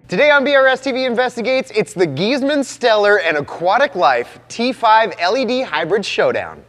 Today on BRStv Investigates, it's the Giesemann Stellar and Aquatic Life T5 LED Hybrid Showdown.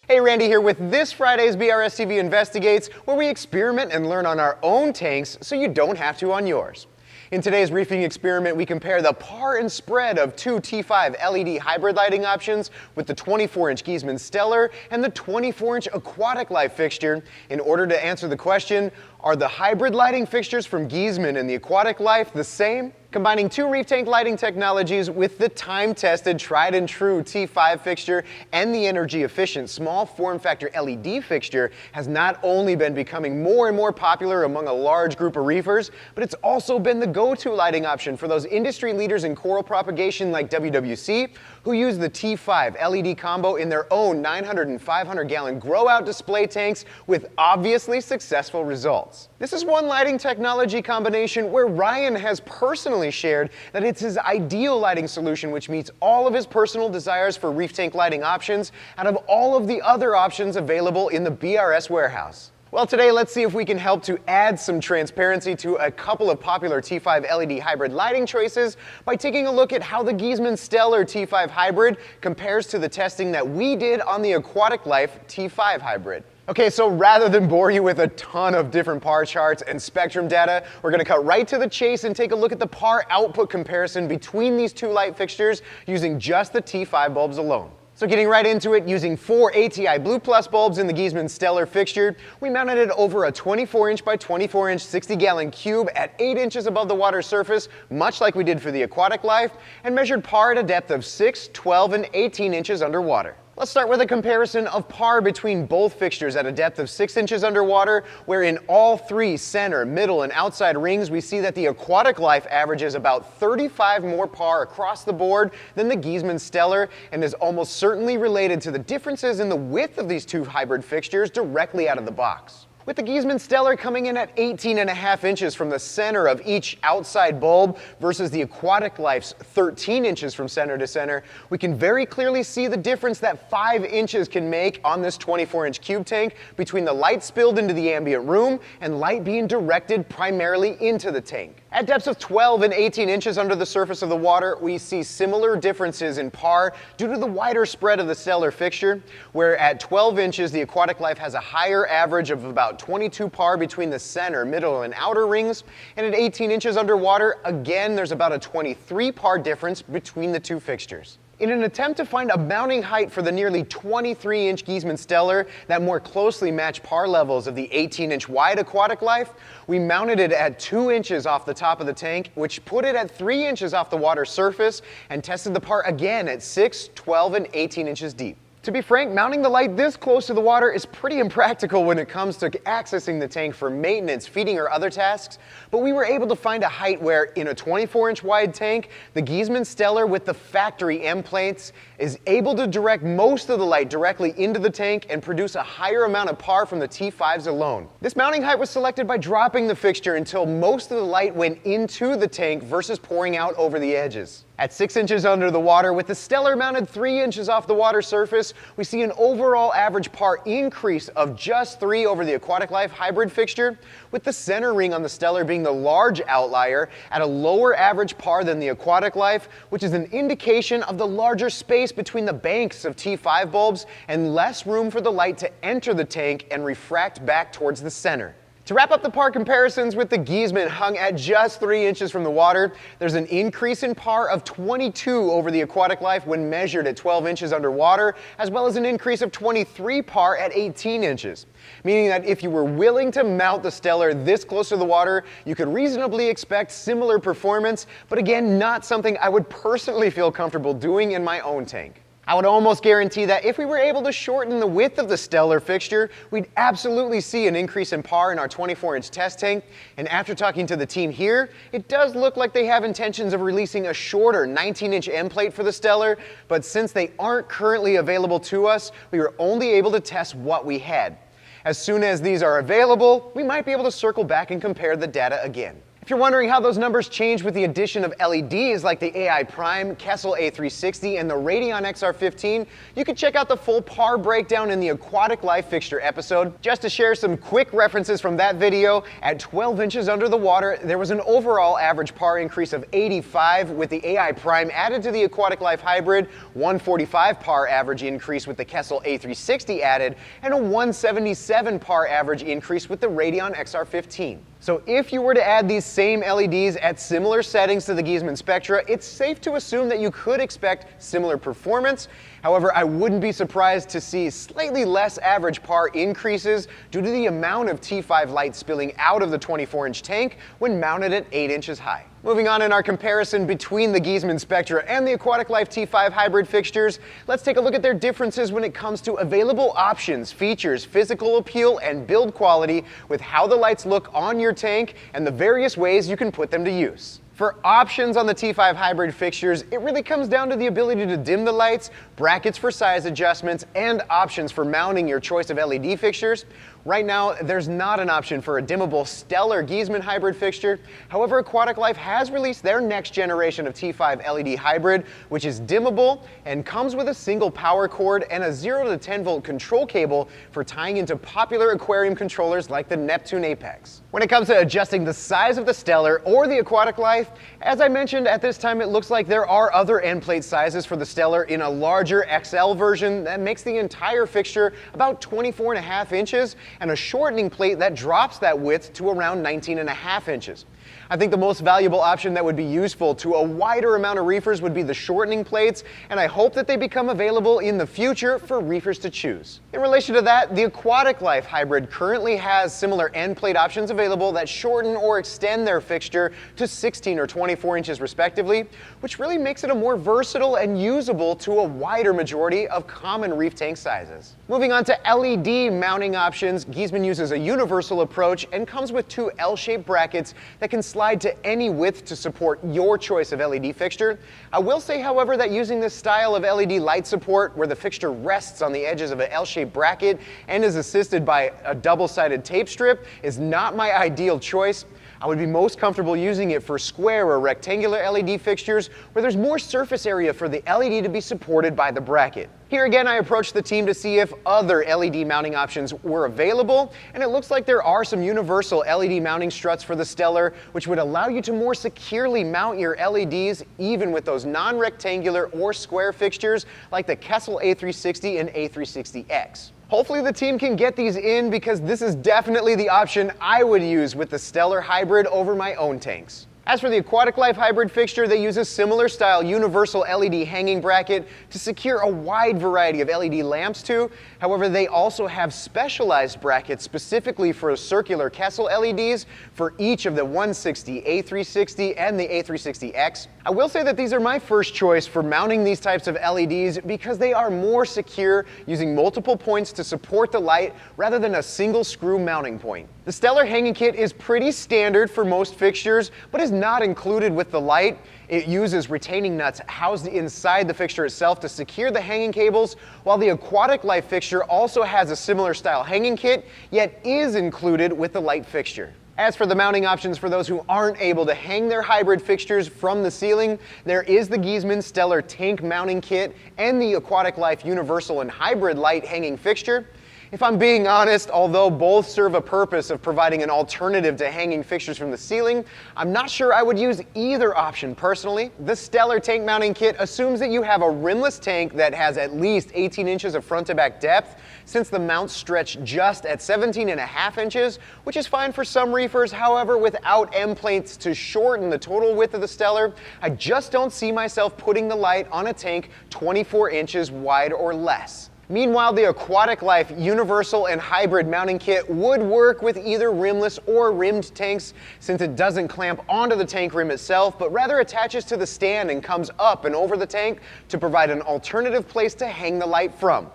Hey, Randy here with this Friday's BRStv Investigates, where we experiment and learn on our own tanks so you don't have to on yours. In today's reefing experiment, we compare the par and spread of two T5 LED hybrid lighting options with the 24-inch Giesemann Stellar and the 24-inch Aquatic Life fixture in order to answer the question, are the hybrid lighting fixtures from Giesemann and the Aquatic Life the same? Combining two reef tank lighting technologies with the time-tested, tried-and-true T5 fixture and the energy-efficient small form factor LED fixture has not only been becoming more and more popular among a large group of reefers, but it's also been the go-to lighting option for those industry leaders in coral propagation like WWC, who use the T5 LED combo in their own 900 and 500-gallon grow-out display tanks with obviously successful results. This is one lighting technology combination where Ryan has personally shared that it's his ideal lighting solution which meets all of his personal desires for reef tank lighting options out of all of the other options available in the BRS warehouse. Well, today let's see if we can help to add some transparency to a couple of popular T5 LED hybrid lighting choices by taking a look at how the Giesemann Stellar T5 Hybrid compares to the testing that we did on the Aquatic Life T5 Hybrid. Okay, so rather than bore you with a ton of different par charts and spectrum data, we're going to cut right to the chase and take a look at the par output comparison between these two light fixtures using just the T5 bulbs alone. So getting right into it, using 4 ATI Blue Plus bulbs in the Giesemann Stellar fixture, we mounted it over a 24-inch by 24-inch 60-gallon cube at 8 inches above the water surface, much like we did for the Aquatic Life, and measured par at a depth of 6, 12, and 18 inches underwater. Let's start with a comparison of par between both fixtures at a depth of 6 inches underwater, where in all three center, middle, and outside rings we see that the Aquatic Life averages about 35 more par across the board than the Giesemann Stellar and is almost certainly related to the differences in the width of these two hybrid fixtures directly out of the box. With the Giesemann Stellar coming in at 18.5 inches from the center of each outside bulb versus the Aquatic Life's 13 inches from center to center, we can very clearly see the difference that 5 inches can make on this 24-inch cube tank between the light spilled into the ambient room and light being directed primarily into the tank. At depths of 12 and 18 inches under the surface of the water, we see similar differences in par due to the wider spread of the Stellar fixture, where at 12 inches the Aquatic Life has a higher average of about 22 par between the center, middle, and outer rings, and at 18 inches underwater, again there's about a 23 par difference between the two fixtures. In an attempt to find a mounting height for the nearly 23-inch Giesemann Stellar that more closely matched par levels of the 18-inch wide Aquatic Life, we mounted it at 2 inches off the top of the tank, which put it at 3 inches off the water surface, and tested the par again at 6, 12, and 18 inches deep. To be frank, mounting the light this close to the water is pretty impractical when it comes to accessing the tank for maintenance, feeding, or other tasks, but we were able to find a height where, in a 24-inch wide tank, the Giesemann Stellar with the factory M plates is able to direct most of the light directly into the tank and produce a higher amount of par from the T5s alone. This mounting height was selected by dropping the fixture until most of the light went into the tank versus pouring out over the edges. At 6 inches under the water, with the Stellar mounted 3 inches off the water surface, we see an overall average par increase of just 3 over the Aquatic Life Hybrid fixture, with the center ring on the Stellar being the large outlier at a lower average par than the Aquatic Life, which is an indication of the larger space between the banks of T5 bulbs and less room for the light to enter the tank and refract back towards the center. To wrap up the par comparisons, with the Giesemann hung at just 3 inches from the water, there's an increase in par of 22 over the Aquatic Life when measured at 12 inches underwater, as well as an increase of 23 par at 18 inches. Meaning that if you were willing to mount the Stellar this close to the water, you could reasonably expect similar performance, but again, not something I would personally feel comfortable doing in my own tank. I would almost guarantee that if we were able to shorten the width of the Stellar fixture, we'd absolutely see an increase in par in our 24-inch test tank, and after talking to the team here, it does look like they have intentions of releasing a shorter 19-inch end plate for the Stellar, but since they aren't currently available to us, we were only able to test what we had. As soon as these are available, we might be able to circle back and compare the data again. If you're wondering how those numbers change with the addition of LEDs like the AI Prime, Kessel A360, and the Radion XR15, you can check out the full PAR breakdown in the Aquatic Life fixture episode. Just to share some quick references from that video, at 12 inches under the water, there was an overall average PAR increase of 85 with the AI Prime added to the Aquatic Life Hybrid, 145 PAR average increase with the Kessel A360 added, and a 177 PAR average increase with the Radion XR15. So if you were to add these same LEDs at similar settings to the Giesemann Spectra, it's safe to assume that you could expect similar performance. However, I wouldn't be surprised to see slightly less average PAR increases due to the amount of T5 light spilling out of the 24-inch tank when mounted at 8 inches high. Moving on in our comparison between the Giesemann Spectra and the Aquatic Life T5 hybrid fixtures, let's take a look at their differences when it comes to available options, features, physical appeal, and build quality with how the lights look on your tank and the various ways you can put them to use. For options on the T5 hybrid fixtures, it really comes down to the ability to dim the lights, brackets for size adjustments, and options for mounting your choice of LED fixtures. Right now, there's not an option for a dimmable Stellar Giesemann hybrid fixture. However, Aquatic Life has released their next generation of T5 LED hybrid, which is dimmable and comes with a single power cord and a 0 to 10 volt control cable for tying into popular aquarium controllers like the Neptune Apex. When it comes to adjusting the size of the Stellar or the Aquatic Life, as I mentioned, at this time it looks like there are other end plate sizes for the Stellar in a larger XL version that makes the entire fixture about 24.5 inches and a shortening plate that drops that width to around 19.5 inches. I think the most valuable option that would be useful to a wider amount of reefers would be the shortening plates, and I hope that they become available in the future for reefers to choose. In relation to that, the Aquatic Life Hybrid currently has similar end plate options available that shorten or extend their fixture to 16 or 24 inches respectively, which really makes it a more versatile and usable to a wider majority of common reef tank sizes. Moving on to LED mounting options, Giesemann uses a universal approach and comes with two L-shaped brackets that can slide to any width to support your choice of LED fixture. I will say, however, that using this style of LED light support where the fixture rests on the edges of an L-shaped bracket and is assisted by a double-sided tape strip is not my ideal choice. I would be most comfortable using it for square or rectangular LED fixtures where there's more surface area for the LED to be supported by the bracket. Here again, I approached the team to see if other LED mounting options were available, and it looks like there are some universal LED mounting struts for the Stellar, which would allow you to more securely mount your LEDs even with those non-rectangular or square fixtures like the Kessel A360 and A360X. Hopefully the team can get these in because this is definitely the option I would use with the Stellar Hybrid over my own tanks. As for the Aquatic Life Hybrid fixture, they use a similar style universal LED hanging bracket to secure a wide variety of LED lamps to. However, they also have specialized brackets specifically for circular Kessel LEDs for each of the 160, A360, and the A360X. I will say that these are my first choice for mounting these types of LEDs because they are more secure using multiple points to support the light rather than a single screw mounting point. The Stellar hanging kit is pretty standard for most fixtures, but is not included with the light. It uses retaining nuts housed inside the fixture itself to secure the hanging cables, while the Aquatic Life fixture also has a similar style hanging kit, yet is included with the light fixture. As for the mounting options for those who aren't able to hang their hybrid fixtures from the ceiling, there is the Giesemann Stellar tank mounting kit and the Aquatic Life universal and hybrid light hanging fixture. If I'm being honest, although both serve a purpose of providing an alternative to hanging fixtures from the ceiling, I'm not sure I would use either option personally. The Stellar tank mounting kit assumes that you have a rimless tank that has at least 18 inches of front to back depth, since the mounts stretch just at 17.5 inches, which is fine for some reefers. However, without end plates to shorten the total width of the Stellar, I just don't see myself putting the light on a tank 24 inches wide or less. Meanwhile, the Aquatic Life universal and hybrid mounting kit would work with either rimless or rimmed tanks, since it doesn't clamp onto the tank rim itself, but rather attaches to the stand and comes up and over the tank to provide an alternative place to hang the light from.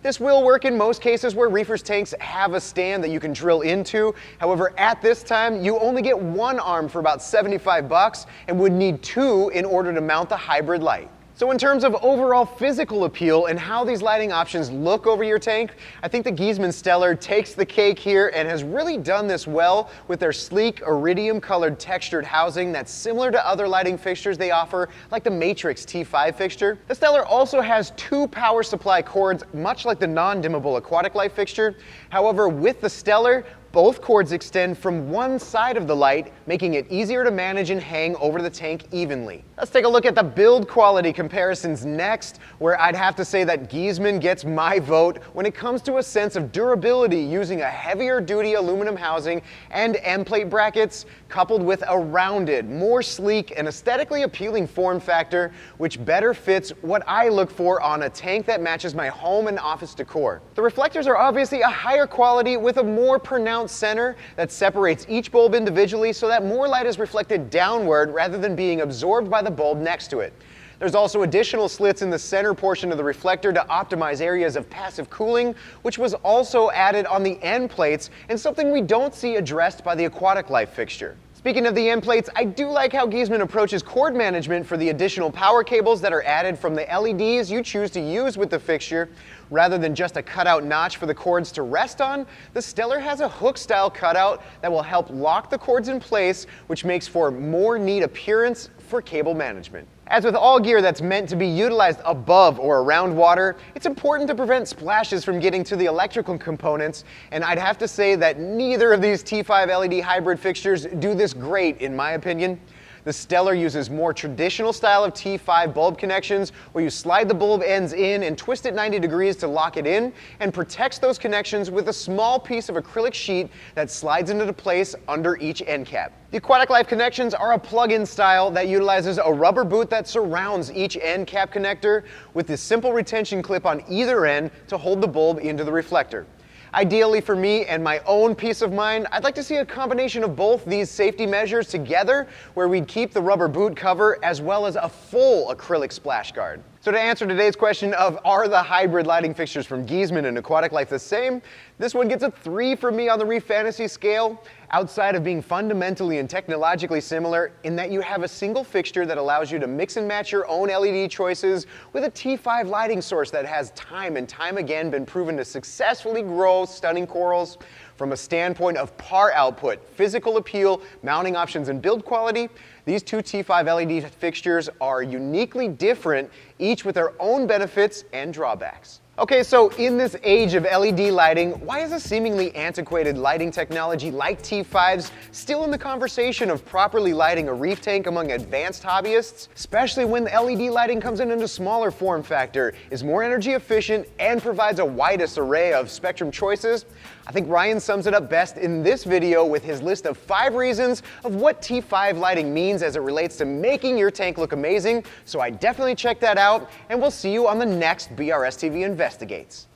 This will work in most cases where reefers' tanks have a stand that you can drill into. However, at this time, you only get one arm for about $75 and would need two in order to mount the hybrid light. So in terms of overall physical appeal and how these lighting options look over your tank, I think the Giesemann Stellar takes the cake here and has really done this well with their sleek iridium colored textured housing that's similar to other lighting fixtures they offer, like the Matrix T5 fixture. The Stellar also has 2 power supply cords, much like the non-dimmable Aquatic Life fixture. However, with the Stellar, both cords extend from one side of the light, making it easier to manage and hang over the tank evenly. Let's take a look at the build quality comparisons next, where I'd have to say that Giesemann gets my vote when it comes to a sense of durability using a heavier duty aluminum housing and end plate brackets, coupled with a rounded, more sleek and aesthetically appealing form factor, which better fits what I look for on a tank that matches my home and office decor. The reflectors are obviously a higher quality with a more pronounced center that separates each bulb individually so that more light is reflected downward rather than being absorbed by the bulb next to it. There's also additional slits in the center portion of the reflector to optimize areas of passive cooling, which was also added on the end plates and something we don't see addressed by the Aquatic Life fixture. Speaking of the end plates, I do like how Giesemann approaches cord management for the additional power cables that are added from the LEDs you choose to use with the fixture. Rather than just a cutout notch for the cords to rest on, the Stellar has a hook-style cutout that will help lock the cords in place, which makes for more neat appearance for cable management. As with all gear that's meant to be utilized above or around water, it's important to prevent splashes from getting to the electrical components, and I'd have to say that neither of these T5 LED hybrid fixtures do this great in my opinion. The Stellar uses more traditional style of T5 bulb connections where you slide the bulb ends in and twist it 90 degrees to lock it in, and protects those connections with a small piece of acrylic sheet that slides into place under each end cap. The Aquatic Life connections are a plug-in style that utilizes a rubber boot that surrounds each end cap connector with this simple retention clip on either end to hold the bulb into the reflector. Ideally for me and my own peace of mind, I'd like to see a combination of both these safety measures together where we'd keep the rubber boot cover as well as a full acrylic splash guard. So to answer today's question of are the hybrid lighting fixtures from Giesemann and Aquatic Life the same, this one gets a 3 for me on the Reef Fantasy scale, outside of being fundamentally and technologically similar in that you have a single fixture that allows you to mix and match your own LED choices with a T5 lighting source that has time and time again been proven to successfully grow stunning corals. From a standpoint of par output, physical appeal, mounting options, and build quality, these 2 T5 LED fixtures are uniquely different, each with their own benefits and drawbacks. Okay, so in this age of LED lighting, why is a seemingly antiquated lighting technology like T5s still in the conversation of properly lighting a reef tank among advanced hobbyists, especially when the LED lighting comes in a smaller form factor, is more energy efficient, and provides a widest array of spectrum choices? I think Ryan sums it up best in this video with his list of 5 reasons of what T5 lighting means as it relates to making your tank look amazing, so I definitely check that out, and we'll see you on the next BRStv Investigates.